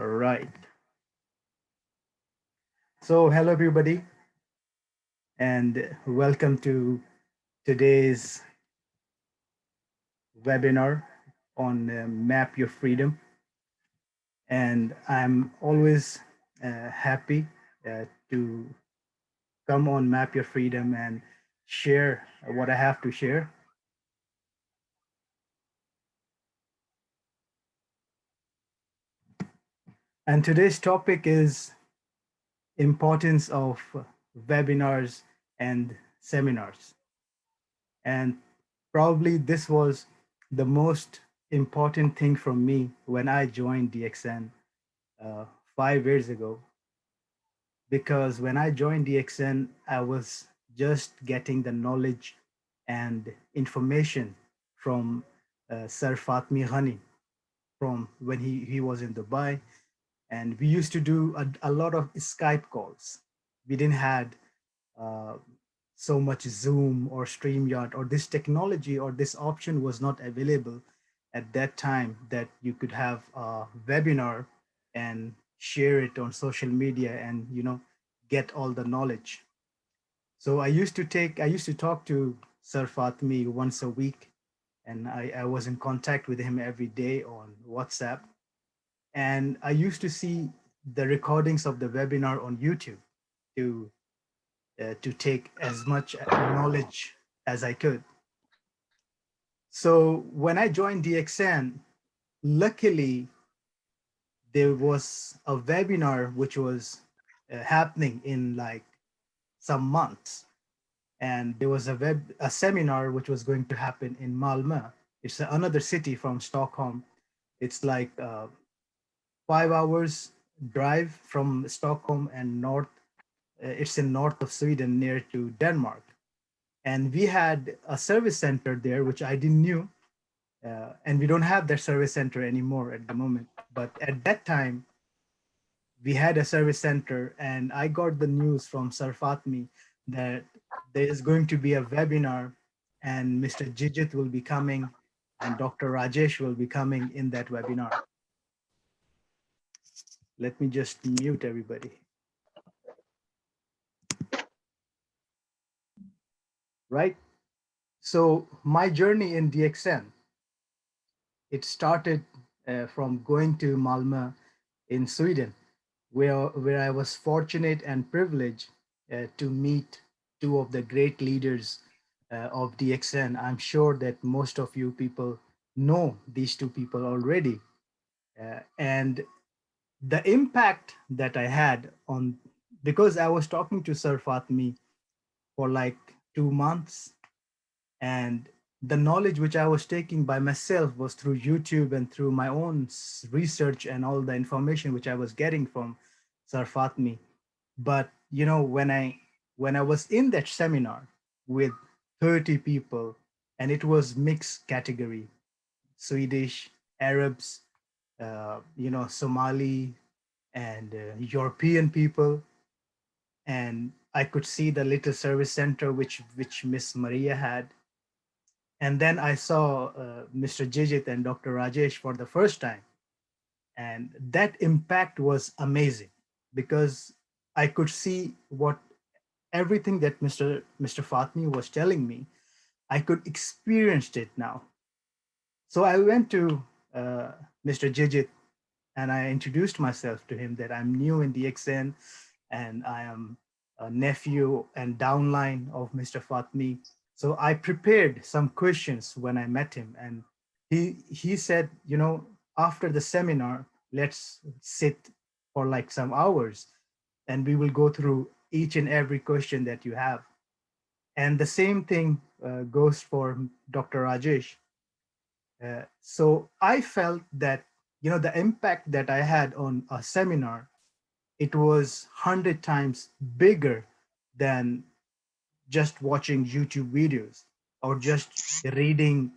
All right. So, hello everybody, and welcome to today's webinar on Map Your Freedom. And I'm always happy to come on Map Your Freedom and share what I have to share. And today's topic is importance of webinars and seminars. And probably this was the most important thing for me when I joined DXN 5 years ago. Because when I joined DXN, I was just getting the knowledge and information from Sir Fatmi Ghani from when he was in Dubai. And we used to do a lot of Skype calls. We didn't had uh, so much Zoom or StreamYard, or this technology or this option was not available at that time that you could have a webinar and share it on social media and get all the knowledge. So I used to talk to Sir Fatmi once a week, and I was in contact with him every day on WhatsApp. And I used to see the recordings of the webinar on YouTube to to take as much knowledge as I could. So when I joined DXN, luckily there was a webinar which was happening in like some months, and there was a seminar which was going to happen in Malmö. It's another city from Stockholm. It's like 5 hours drive from Stockholm and north. It's in north of Sweden, near to Denmark. And we had a service center there, which I didn't knew. And we don't have that service center anymore at the moment. But at that time, we had a service center, and I got the news from Sir Fatmi that there is going to be a webinar, and Mr. Jijit will be coming, and Dr. Rajesh will be coming in that webinar. Let me just mute everybody. Right? So my journey in DXN, it started from going to Malmö in Sweden, where I was fortunate and privileged to meet two of the great leaders of DXN. I'm sure that most of you people know these two people already. And the impact that I had on, because I was talking to Sir Fatmi for like 2 months, and the knowledge which I was taking by myself was through YouTube and through my own research and all the information which I was getting from Sir Fatmi. But when I was in that seminar with 30 people, and it was mixed category, Swedish, Arabs, Somali, and European people, and I could see the little service center which Miss Maria had. And then I saw Mr. Jijit and Dr. Rajesh for the first time. And that impact was amazing because I could see what everything that Mr. Fatmi was telling me, I could experience it now. So I went to Mr. Jijit and I introduced myself to him that I'm new in DXN and I am a nephew and downline of Mr. Fatmi. So I prepared some questions when I met him, and he said, after the seminar, let's sit for like some hours, and we will go through each and every question that you have. And the same thing goes for Dr. Rajesh. So I felt that the impact that I had on a seminar, it was 100 times bigger than just watching YouTube videos or just reading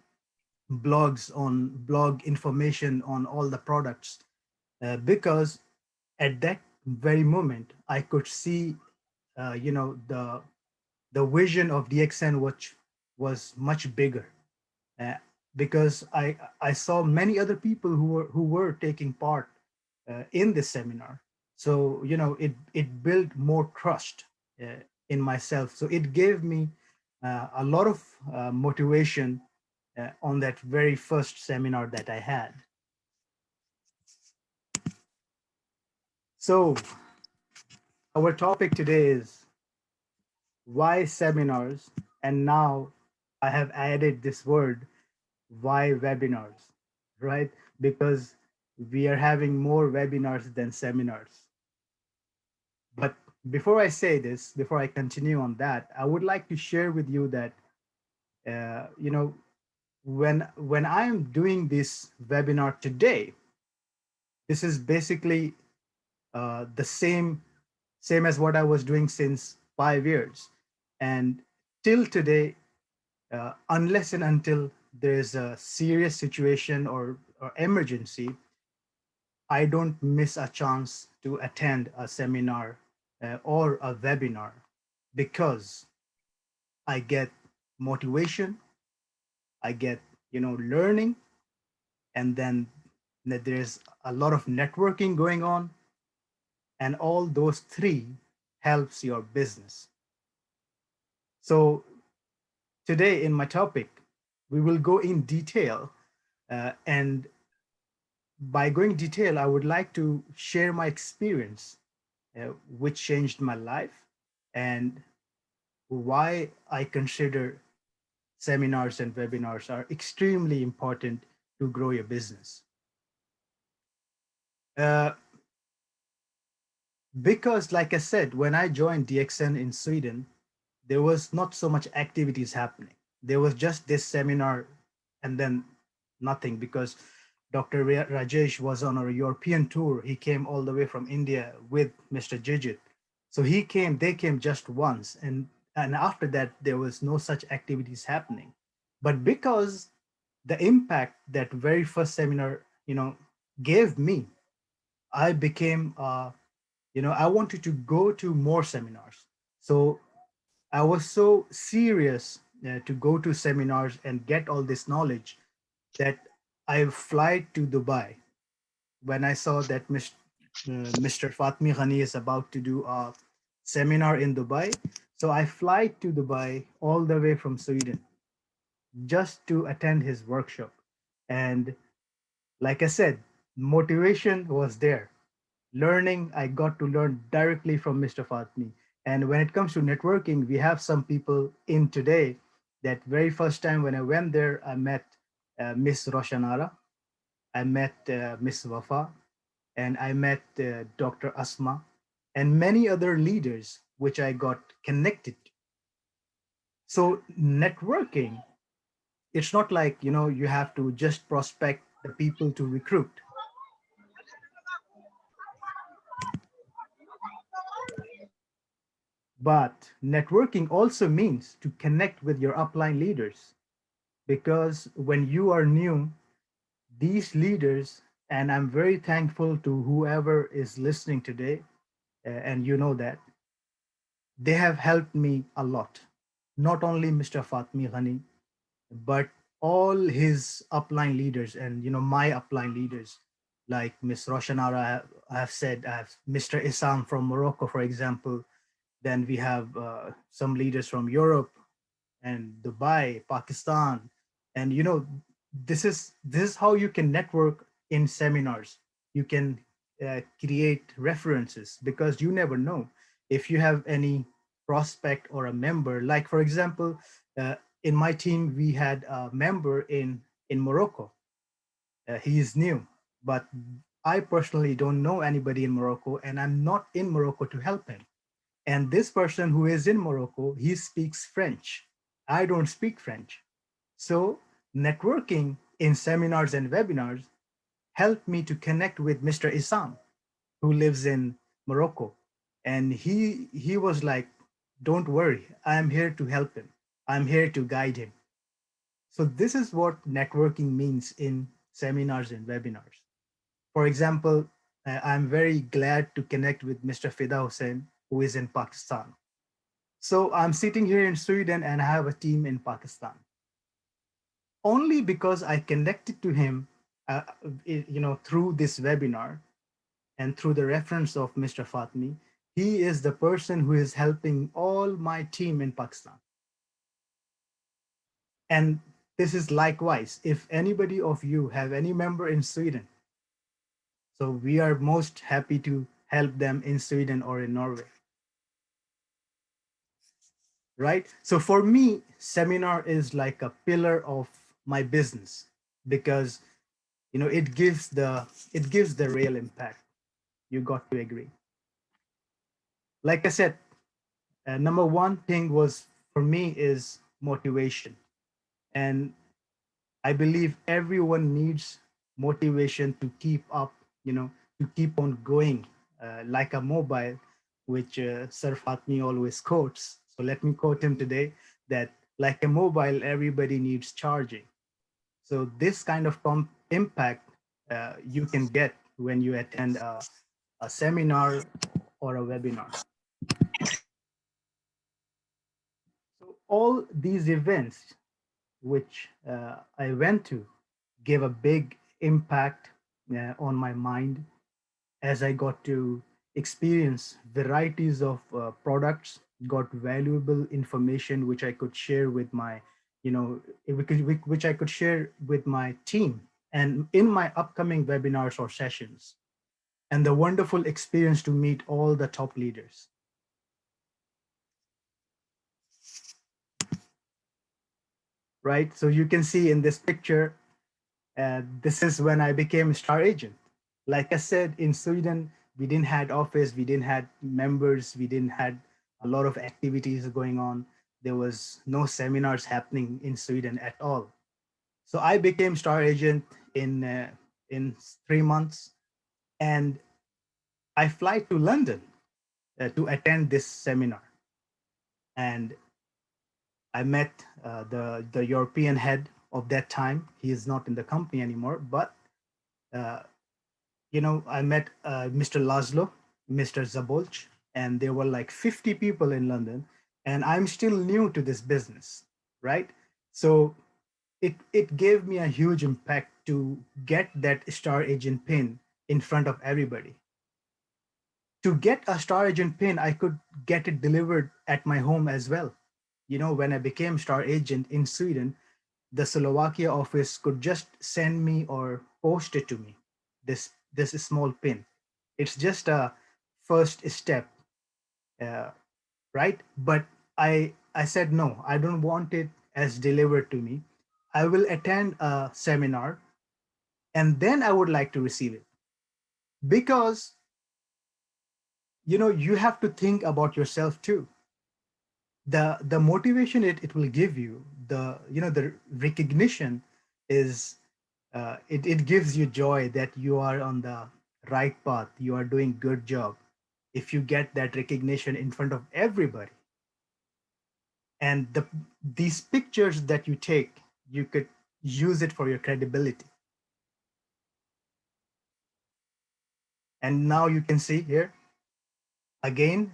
blogs on blog information on all the products. Because at that very moment, I could see, the vision of DXN, which was much bigger. Uh, because I saw many other people who were taking part in this seminar. So it built more trust in myself. So it gave me a lot of motivation on that very first seminar that I had. So our topic today is why seminars, and now I have added this word, why webinars, right? Because we are having more webinars than seminars. But before I say this, before I continue on that, I would like to share with you that when I am doing this webinar today, this is basically the same as what I was doing since 5 years, and till today, unless and until there's a serious situation or emergency, I don't miss a chance to attend a seminar or a webinar because I get motivation, I get learning, and then there's a lot of networking going on, and all those three helps your business. So today in my topic, we will go in detail, and by going detail, I would like to share my experience, which changed my life, and why I consider seminars and webinars are extremely important to grow your business. Uh, because, like I said, when I joined DXN in Sweden, there was not so much activities happening. There was just this seminar and then nothing because Dr. Rajesh was on a European tour. He came all the way from India with Mr. Jijit. So they came just once. And after that, there was no such activities happening. But because the impact that very first seminar, gave me, I became, I wanted to go to more seminars. So I was so serious to go to seminars and get all this knowledge that I fly to Dubai when I saw that Mr. Fatmi Ghani is about to do a seminar in Dubai. So I fly to Dubai all the way from Sweden just to attend his workshop. And like I said, motivation was there. Learning, I got to learn directly from Mr. Fatmi. And when it comes to networking, we have some people in today. That very first time when I went there, I met Miss Roshanara, I met Miss Wafa, and I met Dr. Asma, and many other leaders which I got connected to. So networking, it's not like you have to just prospect the people to recruit. But networking also means to connect with your upline leaders because when you are new, these leaders, and I'm very thankful to whoever is listening today, and you know that, they have helped me a lot. Not only Mr. Fatmi Ghani, but all his upline leaders and my upline leaders like Miss Roshanara. I have said I have Mr. Isam from Morocco, for example. Then we have some leaders from Europe and Dubai, Pakistan, and this is how you can network in seminars. You can create references because you never know if you have any prospect or a member. Like for example, uh, in my team we had a member in Morocco. He is new, but I personally don't know anybody in Morocco, and I'm not in Morocco to help him. And this person who is in Morocco, he speaks French. I don't speak French. So networking in seminars and webinars helped me to connect with Mr. Isam, who lives in Morocco. And he was like, don't worry, I'm here to help him. I'm here to guide him. So this is what networking means in seminars and webinars. For example, I'm very glad to connect with Mr. Fida Hussain, who is in Pakistan. So I'm sitting here in Sweden and I have a team in Pakistan. Only because I connected to him, through this webinar, and through the reference of Mr. Fatmi, he is the person who is helping all my team in Pakistan. And this is likewise, if anybody of you have any member in Sweden, so we are most happy to help them in Sweden or in Norway, right? So for me, seminar is like a pillar of my business because it gives the real impact. You got to agree. Like I said, number one thing was for me is motivation, and I believe everyone needs motivation to keep up, to keep on going, like a mobile, which Sir Fatmi always quotes. So let me quote him today that like a mobile, everybody needs charging. So this kind of impact you can get when you attend a seminar or a webinar. So all these events which I went to gave a big impact on my mind as I got to experience varieties of products, got valuable information which I could share with my, which I could share with my team and in my upcoming webinars or sessions, and the wonderful experience to meet all the top leaders. Right. So you can see in this picture, this is when I became star agent. Like I said, in Sweden, we didn't had office, we didn't had members, we didn't had a lot of activities going on. There was no seminars happening in Sweden at all. So I became star agent in 3 months, and I fly to London to attend this seminar. And I met the European head of that time. He is not in the company anymore, but uh, I met Mr. Laszlo, Mr. Zabolch, and there were like 50 people in London, and I'm still new to this business, right? So it gave me a huge impact to get that star agent pin in front of everybody. To get a star agent pin, I could get it delivered at my home as well. When I became star agent in Sweden, the Slovakia office could just send me or post it to me, this small pin. It's just a first step, uh, right? But I said no, I don't want it as delivered to me. I will attend a seminar and then I would like to receive it, because you have to think about yourself too. The motivation it will give you, the recognition is it gives you joy that you are on the right path, you are doing good job if you get that recognition in front of everybody. And these pictures that you take, you could use it for your credibility. And now you can see here again.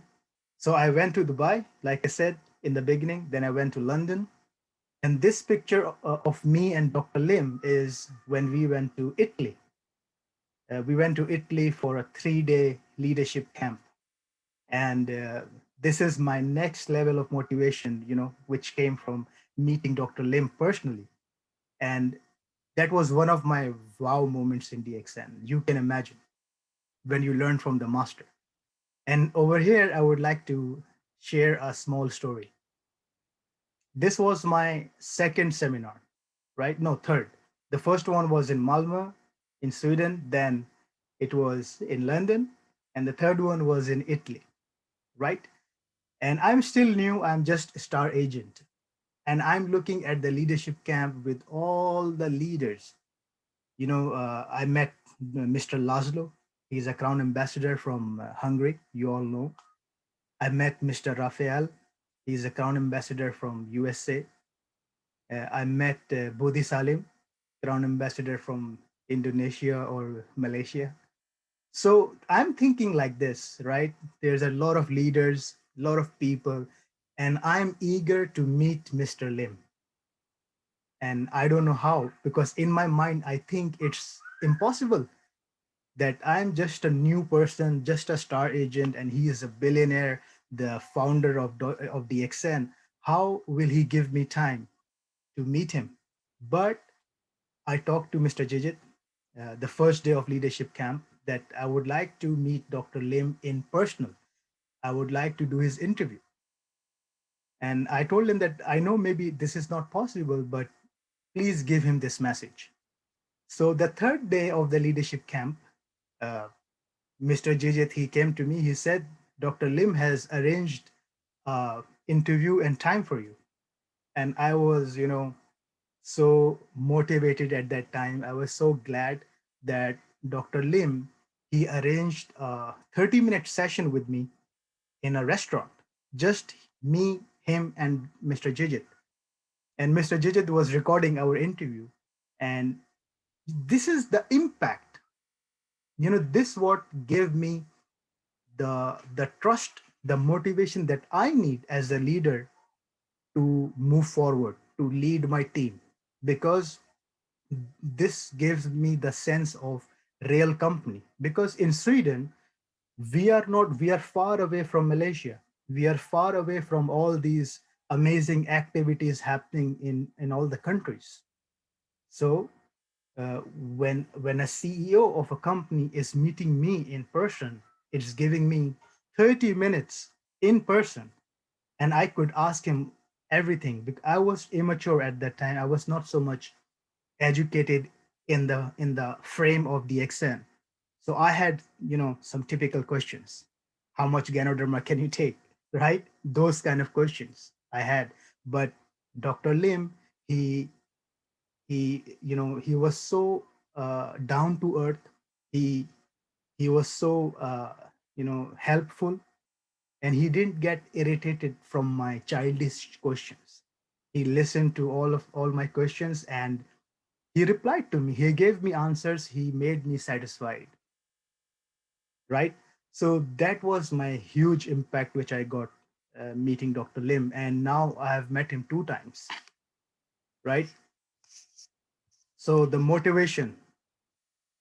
So I went to Dubai, like I said in the beginning, then I went to London. And this picture of me and Dr. Lim is when we went to Italy. We went to Italy for a 3-day leadership camp. And this is my next level of motivation, which came from meeting Dr. Lim personally. And that was one of my wow moments in DXN. You can imagine when you learn from the master. And over here, I would like to share a small story. This was my second seminar, right? No, third. The first one was in Malmö, in Sweden. Then it was in London. And the third one was in Italy, right? And I'm still new. I'm just a star agent. And I'm looking at the leadership camp with all the leaders. I met Mr. Laszlo. He's a crown ambassador from Hungary. You all know. I met Mr. Rafael. He's a crown ambassador from USA. I met Bodhi Salim, crown ambassador from Indonesia or Malaysia. So I'm thinking like this, right? There's a lot of leaders, a lot of people, and I'm eager to meet Mr. Lim. And I don't know how, because in my mind, I think it's impossible that I'm just a new person, just a star agent, and he is a billionaire, the founder of DXN. How will he give me time to meet him? But I talked to Mr. Jijit the first day of leadership camp that I would like to meet Dr. Lim in personal. I would like to do his interview. And I told him that I know maybe this is not possible, but please give him this message. So the third day of the leadership camp, uh, Mr. Jijit, he came to me. He said, Dr. Lim has arranged interview and time for you. And I was, so motivated at that time. I was so glad that Dr. Lim, he arranged a 30-minute session with me in a restaurant. Just me, him, and Mr. Jijit. And Mr. Jijit was recording our interview. And this is the impact. This what gave me the trust, the motivation that I need as a leader to move forward, to lead my team, because this gives me the sense of real company. Because in Sweden, we are far away from Malaysia. We are far away from all these amazing activities happening in all the countries. So when a CEO of a company is meeting me in person, it's giving me 30 minutes in person, and I could ask him everything. Because I was immature at that time. I was not so much educated in the frame of the XN. So I had, some typical questions. How much Ganoderma can you take? Right? Those kind of questions I had. But Dr. Lim, he he was so down to earth. He he was so helpful, and he didn't get irritated from my childish questions. He listened to all my questions, and he replied to me. He gave me answers. He made me satisfied, right? So that was my huge impact which I got meeting Dr. Lim, and now I have met him 2 times, right? So the motivation.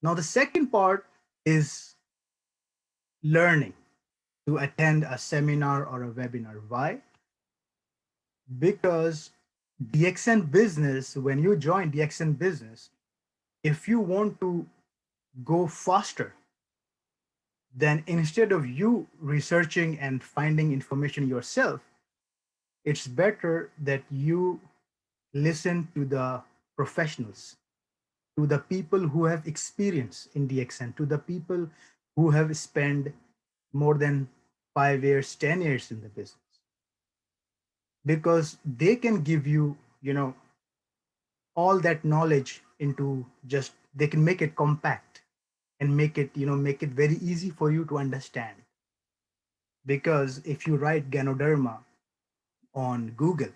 Now the second part is learning to attend a seminar or a webinar. Why? Because DXN business, when you join DXN business, if you want to go faster, then instead of you researching and finding information yourself, it's better that you listen to the professionals, to the people who have experience in DXN, to the people who have spent more than 5 years, 10 years in the business, because they can give you, all that knowledge into just, they can make it compact and make it very easy for you to understand. Because if you write Ganoderma on Google,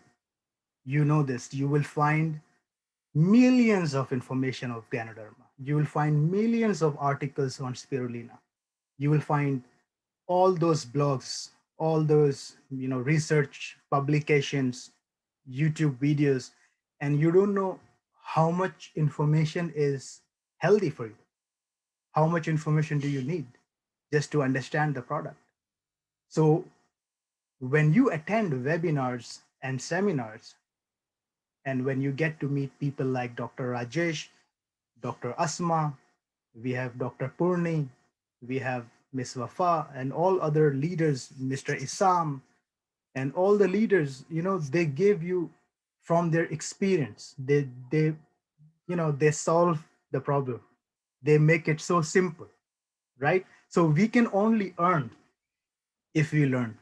this, you will find millions of information of Ganoderma. You will find millions of articles on spirulina. You will find all those blogs, all those research publications, YouTube videos, and you don't know how much information is healthy for you. How much information do you need just to understand the product? So when you attend webinars and seminars, and when you get to meet people like Dr. Rajesh, Dr. Asma, we have Dr. Purni, we have Miss Wafa, and all other leaders, Mr. Isam, and all the leaders, they give you from their experience. They solve the problem. They make it so simple, right? So we can only earn if we learn.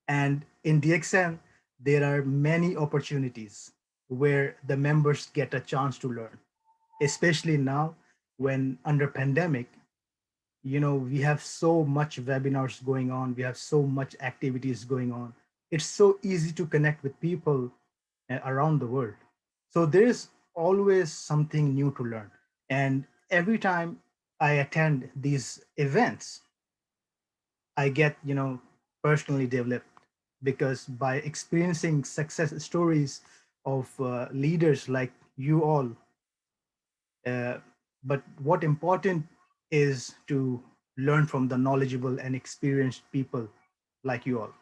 And in DXN, there are many opportunities where the members get a chance to learn, especially now when under pandemic, we have so much webinars going on, we have so much activities going on. It's so easy to connect with people around the world. So there's always something new to learn. And every time I attend these events, I get, personally developed, because by experiencing success stories of leaders like you all, uh, but what important is to learn from the knowledgeable and experienced people like you all.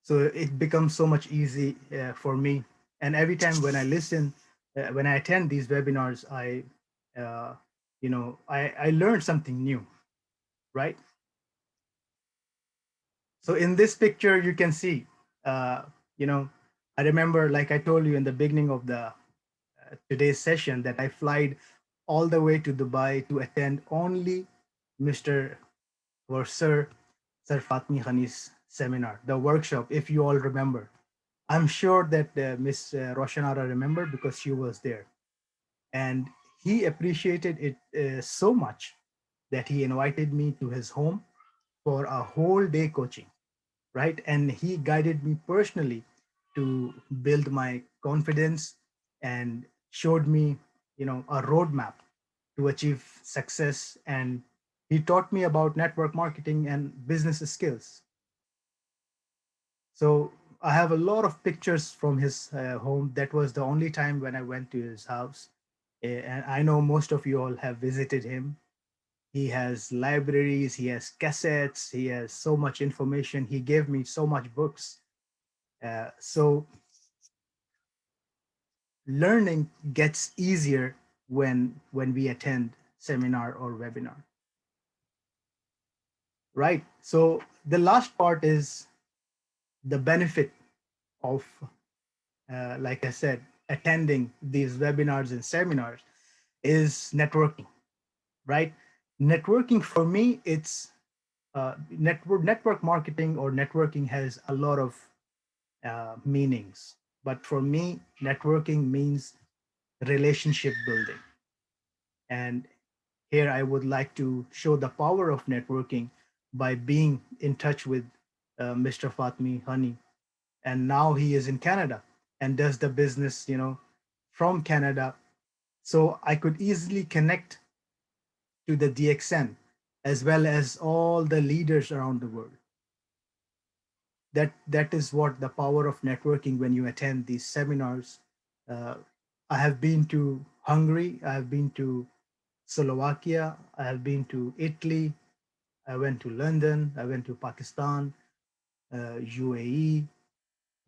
So it becomes so much easy for me. And every time when I listen, when I attend these webinars, uh, I learn something new, right? So in this picture, you can see, uh, you know, I remember, like I told you in the beginning of the today's session, that I flied all the way to Dubai to attend only Mr. or Sir Fatmi Khani's seminar, the workshop, if you all remember. I'm sure that Miss Roshanara remembered because she was there. And he appreciated it so much that he invited me to his home for a whole day coaching, right? And he guided me personally to build my confidence and showed me, a roadmap to achieve success. And he taught me about network marketing and business skills. So I have a lot of pictures from his home. That was the only time when I went to his house. And I know most of you all have visited him. He has libraries, he has cassettes, he has so much information. He gave me so much books. So learning gets easier when we attend seminar or webinar, right? So the last part is the benefit of, like I said, attending these webinars and seminars is networking, right? Networking for me, it's network marketing or networking has a lot of meanings. But for me, networking means relationship building. And here I would like to show the power of networking by being in touch with Mr. Fatmi Hani. And now he is in Canada and does the business, from Canada. So I could easily connect to the DXN as well as all the leaders around the world. That is what the power of networking when you attend these seminars. Uh, I have been to Hungary, I have been to Slovakia, I have been to Italy, I went to London, I went to Pakistan, UAE.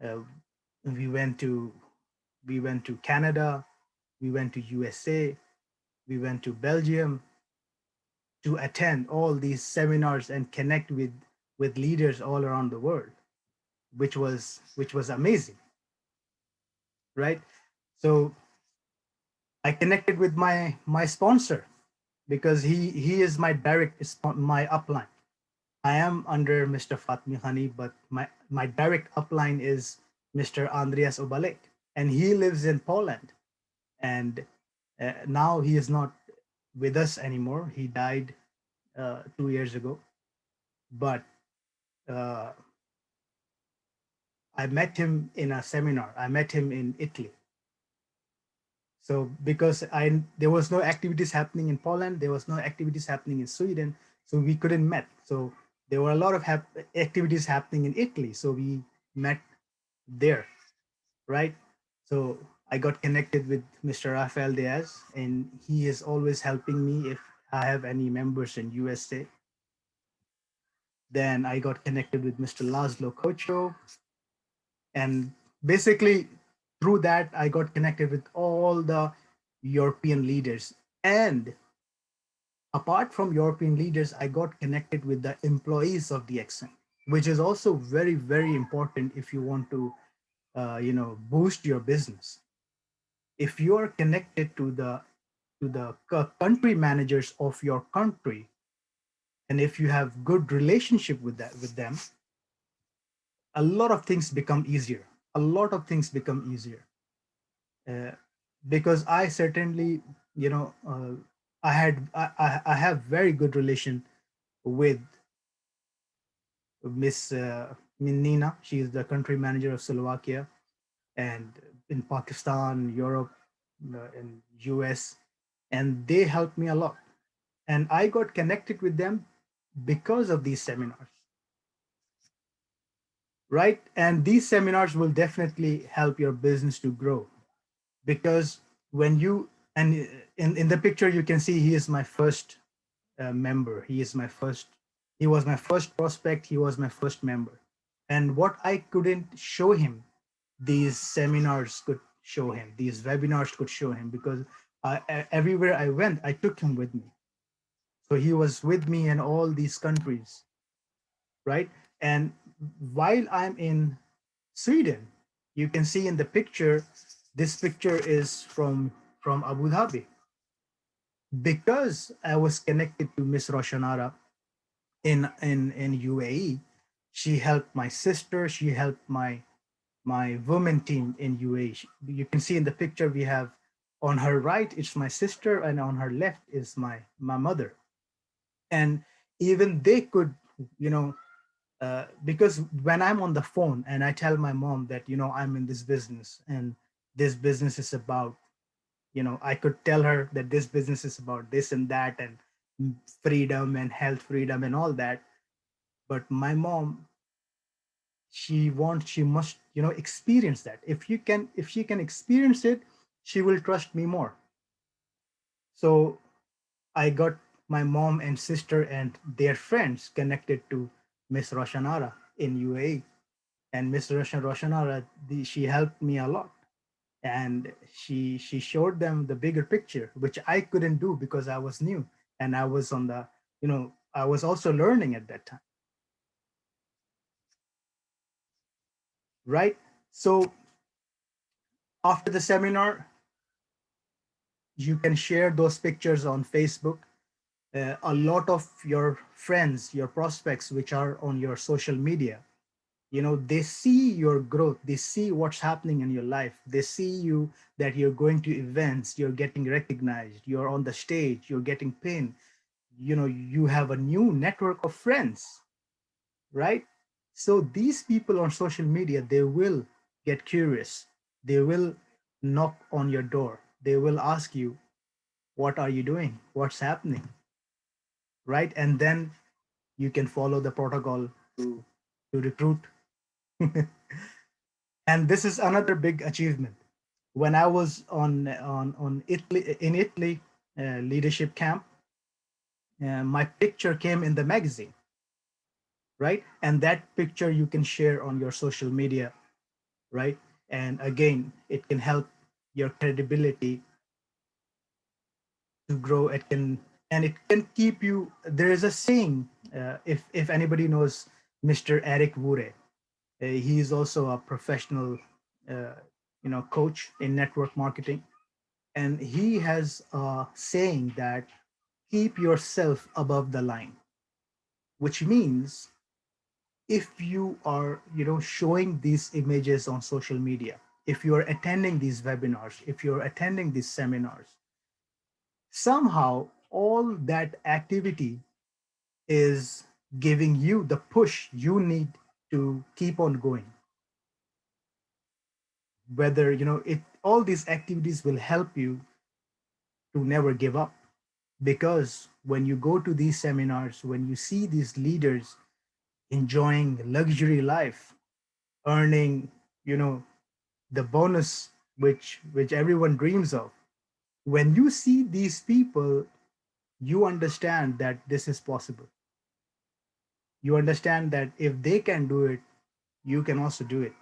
Uh, we went to Canada, we went to USA, we went to Belgium to attend all these seminars and connect with leaders all around the world, which was amazing, right? So I connected with my sponsor because he is my my upline. I am under Mr. Fatmi Hani, but my direct upline is Mr. Andreas Obalek, and he lives in Poland. And now he is not with us anymore. He died 2 years ago. But uh, I met him in a seminar. I met him in Italy. So because there was no activities happening in Poland, there was no activities happening in Sweden, so we couldn't met. So there were a lot of activities happening in Italy, so we met there, right? So I got connected with Mr. Rafael Diaz, and he is always helping me if I have any members in USA. Then I got connected with Mr. Laszlo Kocho, and basically through that I got connected with all the European leaders. And apart from European leaders, I got connected with the employees of DXN, which is also very, very important if you want to, boost your business. If you are connected to the country managers of your country, and if you have good relationship with them, a lot of things become easier. A lot of things become easier. Uh, because I certainly, you know, I have very good relation with Miss Nina. She is the country manager of Slovakia, and in Pakistan, Europe, in US, and they helped me a lot. And I got connected with them because of these seminars, right? And these seminars will definitely help your business to grow because when you and in the picture you can see he is my first. member. He was my first prospect. He was my first member. And what I couldn't show him, these seminars could show him, these webinars could show him, because everywhere I went, I took him with me. So he was with me in all these countries, right? And while I'm in Sweden, you can see in the picture, this picture is from Abu Dhabi. Because I was connected to Miss Roshanara in UAE, she helped my sister, she helped my women team in UAE. You can see in the picture we have, on her right it's my sister, and on her left is my mother. And even they could, you know, because when I'm on the phone and I tell my mom that, you know, I'm in this business, and this business is about, you know, I could tell her that this business is about this and that, and freedom and health freedom and all that. But my mom, she must, you know, experience that. If she can experience it, she will trust me more. So I got my mom and sister and their friends connected to Miss Roshanara in UAE. And Miss Roshanara, she helped me a lot. And she showed them the bigger picture, which I couldn't do because I was new, and I was on the, you know, I was also learning at that time, right? So after the seminar, you can share those pictures on Facebook. A lot of your friends, your prospects, which are on your social media, you know, they see your growth, they see what's happening in your life, they see you, that you're going to events, you're getting recognized, you're on the stage, you're getting pinned, you know, you have a new network of friends, right? So these people on social media, they will get curious, they will knock on your door, they will ask you, what are you doing, what's happening, right? And then you can follow the protocol to recruit. And this is another big achievement. When I was on Italy, in Italy, leadership camp, my picture came in the magazine, right? And that picture you can share on your social media, right? And again, it can help your credibility to grow. It can, and it can keep you. There is a saying, if anybody knows Mr. Eric Wure, he is also a professional, uh, you know, coach in network marketing, and he has a saying that keep yourself above the line, which means if you are, you know, showing these images on social media, if you are attending these webinars, if you're attending these seminars, somehow all that activity is giving you the push you need to keep on going. Whether, you know, it, all these activities will help you to never give up, because when you go to these seminars, when you see these leaders enjoying luxury life, earning, you know, the bonus which everyone dreams of, when you see these people, you understand that this is possible. You understand that if they can do it, you can also do it.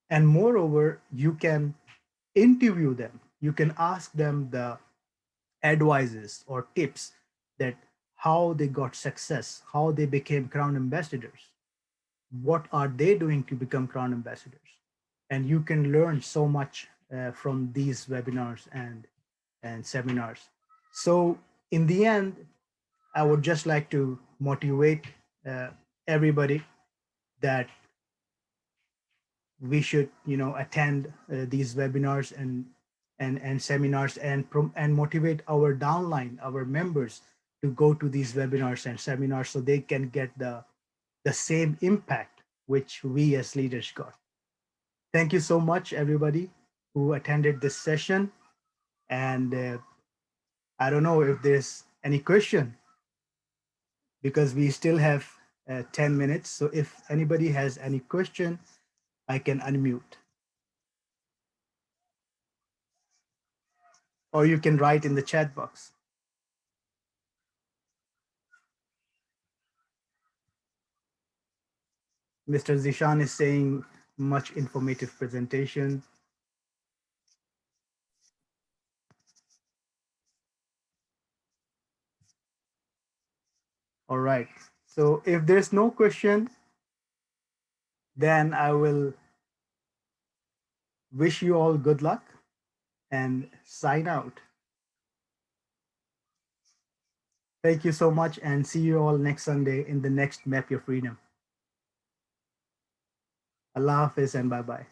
And moreover, you can interview them, you can ask them the advices or tips, that how they got success, how they became crown ambassadors, what are they doing to become crown ambassadors. And you can learn so much from these webinars and seminars. So in the end, I would just like to motivate uh, everybody that we should, you know, attend these webinars and seminars, and motivate our downline, our members, to go to these webinars and seminars, so they can get the same impact which we as leaders got. Thank you so much, everybody who attended this session. And I don't know if there's any question, because we still have 10 minutes. So if anybody has any question, I can unmute, or you can write in the chat box. Mr. Zishan is saying much informative presentation. All right. So if there's no question, then I will wish you all good luck and sign out. Thank you so much and see you all next Sunday in the next Map Your Freedom. Allah Hafiz and bye bye.